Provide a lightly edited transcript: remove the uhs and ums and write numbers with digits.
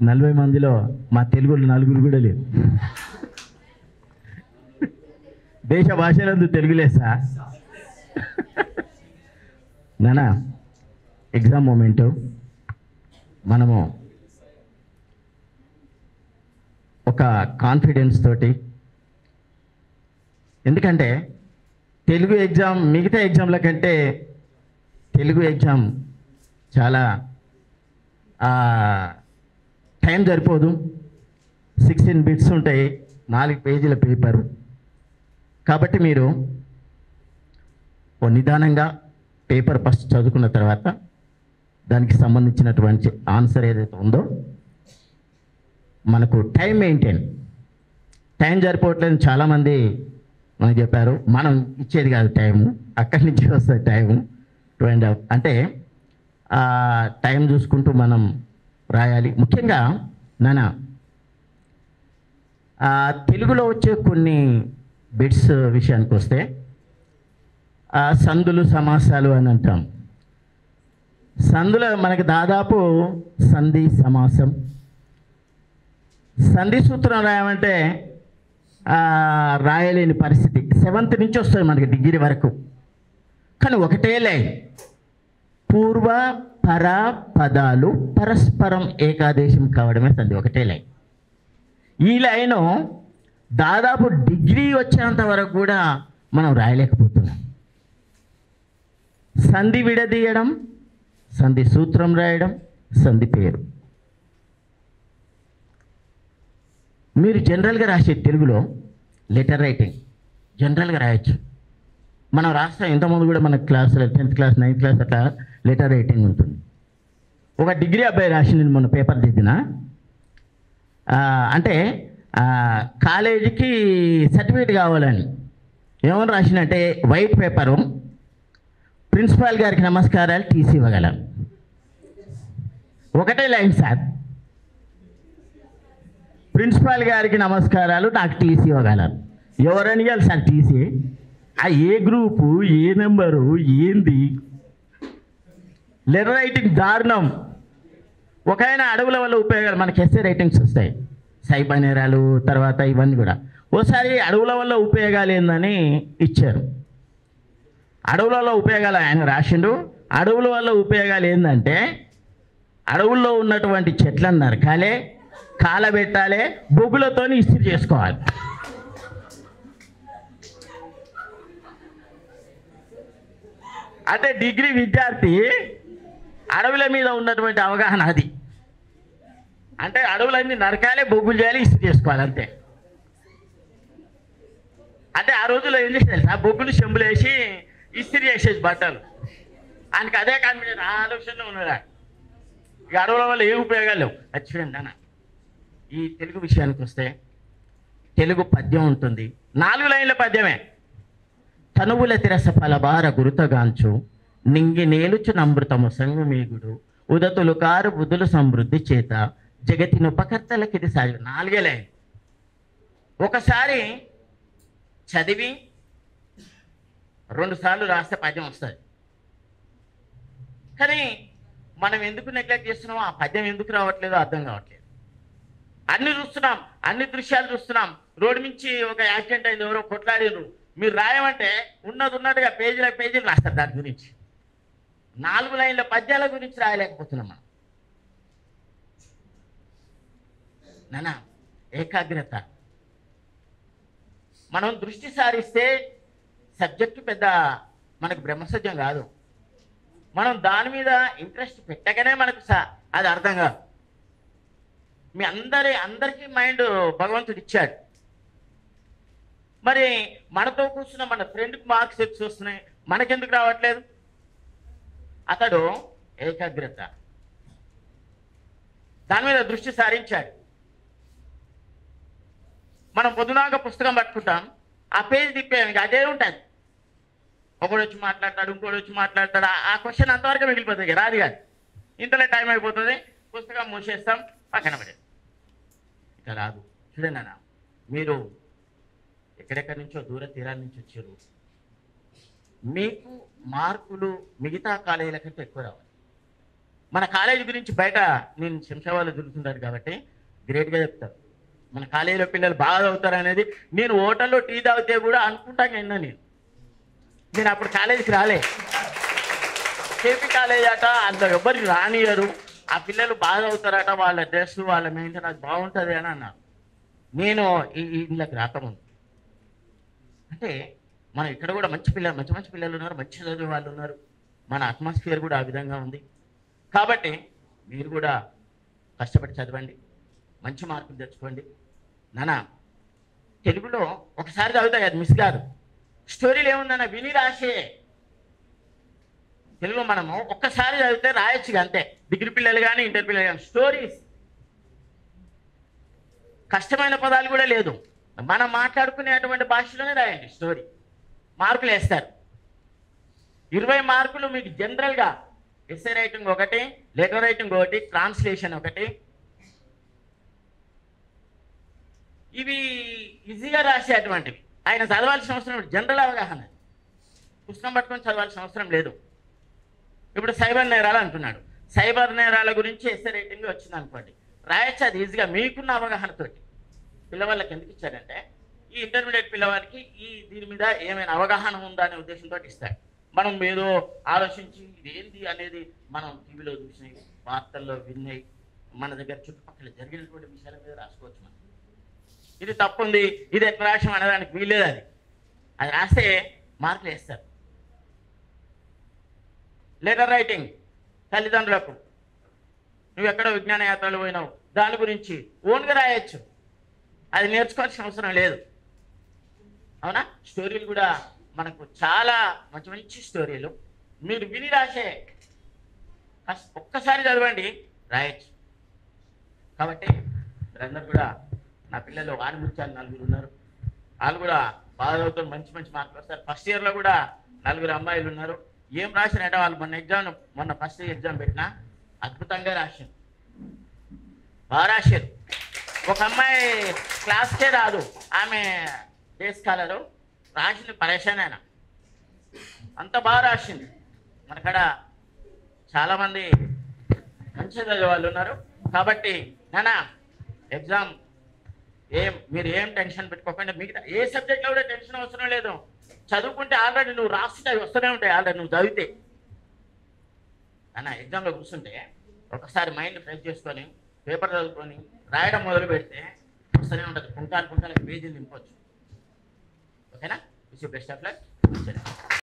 40 మందిలో మా తెలుగు నలుగురు కూడా లేదు. దేశ భాషలందు తెలుగు లేసా నానా. ఎగ్జామ్ మూమెంటు మనము ఒక కాన్ఫిడెన్స్ తోటి, ఎందుకంటే తెలుగు ఎగ్జామ్ మిగతా ఎగ్జామ్ల కంటే తెలుగు ఎగ్జామ్ చాలా టైం సరిపోదు. 16 బిట్స్ ఉంటాయి, 4 పేజీల పేపరు. కాబట్టి మీరు నిదానంగా పేపర్ ఫస్ట్ చదువుకున్న తర్వాత దానికి సంబంధించినటువంటి ఆన్సర్ ఏదైతే ఉందో, మనకు టైం మెయింటైన్, టైం సరిపోవట్లేదు చాలామంది మనకు చెప్పారు. మనం ఇచ్చేది కాదు టైము, అక్కడి నుంచి వస్తుంది టైము. 2.5 అంటే టైం చూసుకుంటూ మనం రాయాలి. ముఖ్యంగా నాన్న తెలుగులో వచ్చే కొన్ని బిట్స్ విషయానికి వస్తే, సందులు సమాసాలు అని అంటాం. సందులో మనకు దాదాపు సంధి సమాసం. సంధి సూత్రం రాయమంటే రాయలేని పరిస్థితి. 7th నుంచి వస్తుంది మనకి డిగ్రీ వరకు. కానీ ఒకటే లైన్, పూర్వ పర పదాలు పరస్పరం ఏకాదేశం కావడమే సంధి. ఒకటే లైన్. ఈ లైను దాదాపు డిగ్రీ వచ్చేంత వరకు కూడా మనం రాయలేకపోతున్నాం. సంధి విడదీయడం, సంధి సూత్రం రాయడం, సంధి పేరు. మీరు జనరల్గా రాసే తెలుగులో లెటర్ రైటింగ్ జనరల్గా రాయొచ్చు. మనం రాస్తాం. ఇంతకుముందు కూడా మన క్లాసులో 10th క్లాస్ 9th క్లాస్ అట్లా లెటర్ రైటింగ్ ఉంటుంది. ఒక డిగ్రీ అబ్బాయి రాసింది మొన్న పేపర్ దిద్దిన. అంటే కాలేజీకి సర్టిఫికేట్ కావాలని ఏమని రాసిందంటే, వైట్ పేపరు, ప్రిన్సిపాల్ గారికి నమస్కారాలు, టీసీ ఇవ్వగలం. ఒకటే లైన్ సార్, ప్రిన్సిపాల్ గారికి నమస్కారాలు, నాకు టీసీ ఇవ్వగలరు. ఎవరని ఇవ్వాలి సార్ టీసీ? ఏ గ్రూపు, ఏ నెంబరు, ఏంది? లెటర్ రైటింగ్ దారుణం. ఒక ఆయన అడవుల వల్ల ఉపయోగాలు, మనకి ఎస్ఏ రైటింగ్స్ వస్తాయి, సైబర్ నేరాలు తర్వాత ఇవన్నీ కూడా. ఓసారి అడవుల వల్ల ఉపయోగాలు ఏందని ఇచ్చారు. అడవుల వల్ల ఉపయోగాలు ఆయన రాసిండు. అడవుల వల్ల ఉపయోగాలు ఏంటంటే, అడవుల్లో ఉన్నటువంటి చెట్లను నరకాలే, కాలబెట్టాలి, బొగ్గులతో ఇస్త్రీ చేసుకోవాలి. అంటే డిగ్రీ విద్యార్థి అడవుల మీద ఉన్నటువంటి అవగాహన అది. అంటే అడవులన్నీ నరకాలే, బొగ్గులు చేయాలి, ఇస్త్రీ చేసుకోవాలి అంతే. అంటే ఆ రోజుల్లో ఏం చేసేది తెలుసా, బొగ్గులు చెంబులు వేసి ఇస్త్రీ చేసేది బట్టలు. ఆయనకి అదే కాన్ఫిడెన్స్, ఆ ఆలోచనలో ఉన్నాడు. ఇక అడవుల వల్ల ఏ ఉపయోగాలు లేవు. చూడండి అన్న, ఈ తెలుగు విషయానికి వస్తే తెలుగు పద్యం ఉంటుంది. 4 లైన్ల పద్యమే. తనువుల తిరస ఫలబార గురుతగాంచు, నింగి నేలుచు నమృతము సంగు మీగుడు, ఉదతులు కారు బుద్ధులు సమృద్ధి చేత, జగతిని ఉపకర్తలకిది సాగి. 4 లైన్. ఒకసారి చదివి 2 సార్లు రాస్తే పద్యం వస్తుంది. కానీ మనం ఎందుకు నెగ్లెక్ట్ చేస్తున్నామో, ఆ పద్యం ఎందుకు రావట్లేదో అర్థం కావట్లేదు. అన్ని చూస్తున్నాం, అన్ని దృశ్యాలు చూస్తున్నాం. రోడ్డు నుంచి ఒక యాక్సిడెంట్ అయింది, ఎవరో కొట్లాడినరు, మీరు రాయమంటే ఉన్నది ఉన్నట్టుగా పేజీలు రాస్తారు దాని గురించి. 4 లైన్ల పద్యాల గురించి రాయలేకపోతున్నాం మనం. నానా ఏకాగ్రత, మనం దృష్టి సారిస్తే సబ్జెక్టు పెద్ద మనకు బ్రహ్మసత్యం కాదు. మనం దాని మీద ఇంట్రెస్ట్ పెట్టగానే మనకు అది అర్థం కాదు. మీ అందరికీ మైండ్ భగవంతుడు ఇచ్చాడు. మరి మనతో కూర్చున్న మన ఫ్రెండ్కి మార్క్స్ ఎక్కువ వస్తున్నాయి, మనకెందుకు రావట్లేదు? అతడు ఏకాగ్రత, దాని మీద దృష్టి సారించాడు. మనం పొద్దునాక పుస్తకం పట్టుకుంటాం, ఆ పేజీ తిప్పేయాలి, అదే ఉంటుంది. ఒకడు వచ్చి మాట్లాడతాడు, ఇంకోటి వచ్చి మాట్లాడతాడు. ఆ క్వశ్చన్ అంతవరకు మిగిలిపోతుంది, రాదు కాదు. ఇంతలో టైం అయిపోతుంది, పుస్తకం మూసేస్తాం, పక్కన పడేది. ఇక రాదు. చూడండి అన్న, మీరు ఎక్కడెక్కడి నుంచో దూర తీరాల నుంచి వచ్చారు, మీకు మార్కులు మిగతా కాలేజీల కంటే ఎక్కువ రావాలి. మన కాలేజీ గురించి బయట నేను శంషాబాద్లో తిరుగుతుంటాను కాబట్టి గ్రేట్గా చెప్తారు. మన కాలేజీలో పిల్లలు బాగా చదువుతారు అనేది నేను హోటల్లో టీ తాగితే కూడా అనుకుంటాను విన్నా. నేను అప్పుడు కాలేజీకి రాలే. కేపీ కాలేజ్ అట అంత ఎవ్వరికి రానియరు, ఆ పిల్లలు బాగా చదువుతారట, వాళ్ళ డ్రెస్ వాళ్ళ మెయింటైన్ అది బాగుంటుంది అని అన్నారు. నేను ఇళ్ళకి రాకముందు అంటే మనం ఇక్కడ కూడా మంచి మంచి పిల్లలు ఉన్నారు, మంచి చదివే వాళ్ళు ఉన్నారు. మన అట్మాస్ఫియర్ కూడా ఆ విధంగా ఉంది. కాబట్టి మీరు కూడా కష్టపడి చదవండి, మంచి మార్కులు తెచ్చుకోండి. నాన్న తెలుగులో ఒకసారి చదువుతాయి, అది మిస్ కాదు. స్టోరీలు ఏముందన్న విని రాసే. తెలుగులో మనము ఒక్కసారి చదివితే రాయొచ్చు అంతే. డిగ్రీ పిల్లలు కానీ ఇంటర్ పిల్లలు కానీ స్టోరీస్ కష్టమైన పదాలు కూడా లేదు, మనం మాట్లాడుకునేటువంటి భాషలోనే రాయండి. స్టోరీ మార్కులు వేస్తారు. 20 మార్కులు మీకు జనరల్గా ఎస్ఏ రైటింగ్ ఒకటి, లెటర్ రైటింగ్ ఒకటి, ట్రాన్స్లేషన్ ఒకటి. ఇవి ఈజీగా రాసేటువంటివి. ఆయన చదవాల్సిన అవసరం జనరల్ అవగాహన, పుస్తకం పట్టుకొని చదవాల్సిన అవసరం లేదు. ఇప్పుడు సైబర్ నేరాలు అంటున్నాడు. సైబర్ నేరాల గురించి ఎస్ఏ రైటింగ్ వచ్చింది అనుకోండి, రాయొచ్చు అది ఈజీగా మీకున్న అవగాహనతోటి. పిల్లవాళ్ళకి ఎందుకు ఇచ్చారంటే ఈ ఇంటర్మీడియట్ పిల్లవాడికి దీని మీద ఏమైనా అవగాహన ఉందా అనే ఉద్దేశంతో ఇస్తాడు. మనం ఏదో ఆలోచించి ఇదేంటి అనేది మనం టీవీలో చూసినాయి, వార్తల్లో విన్నాయి, మన దగ్గర చుట్టుపక్కల జరిగినటువంటి విషయాల మీద రాసుకోవచ్చు. మనం ఇది తప్పు ఉంది, ఇది ఎట్లా రాసాం అనేదానికి వీల్లేదు. అది రాస్తే మార్కులు వేస్తారు. లెటర్ రైటింగ్ తల్లిదండ్రులకు, నువ్వు ఎక్కడో విజ్ఞాన యాత్రలు పోయినావు, దాని గురించి ఓన్గా రాయొచ్చు, అది నేర్చుకోవాల్సిన అవసరం లేదు. అవునా? స్టోరీలు కూడా మనకు చాలా మంచి మంచి స్టోరీలు మీరు విని రాసే, ఒక్కసారి చదవండి రాయొచ్చు. కాబట్టి మీరందరూ కూడా, నా పిల్లలు ఆనిముత్యాలు 4 ఉన్నారు, వాళ్ళు కూడా బాగా చదువుతారు, మంచి మంచి మార్కులు వస్తారు. ఫస్ట్ ఇయర్లో కూడా 4 అమ్మాయిలు ఉన్నారు. ఏం రాసినట్టే వాళ్ళు మొన్న ఫస్ట్ ఎగ్జామ్ పెట్టినా అద్భుతంగా రాశారు, బాగా రాశారు. ఒక అమ్మాయి క్లాస్కే రాదు, ఆమె డే స్కాలరు, రాసింది పరేషాన్ అయినా, అంత బాగా రాసింది. మనకాడ చాలామంది మంచిగా చదివే వాళ్ళు ఉన్నారు. కాబట్టి నాన్న ఎగ్జామ్ మీరు ఏం టెన్షన్ పెట్టుకోకుండా, మిగతా ఏ సబ్జెక్ట్లో కూడా టెన్షన్ అవసరం లేదు. చదువుకుంటే ఆల్రెడీ నువ్వు రాస్తుంటే అవి వస్తూనే ఉంటాయి. ఆల్రెడీ నువ్వు చదివితే నాన్న ఎగ్జామ్లో కూర్చుంటే ఒకసారి మైండ్ ఫ్రెష్ చేసుకొని పేపర్ చదువుకొని రాయడం మొదలు పెడితే వస్తూనే ఉంటుంది. కుంటాలు పేజీలు నింపొచ్చు. ఓకేనా? Wish you best of luck.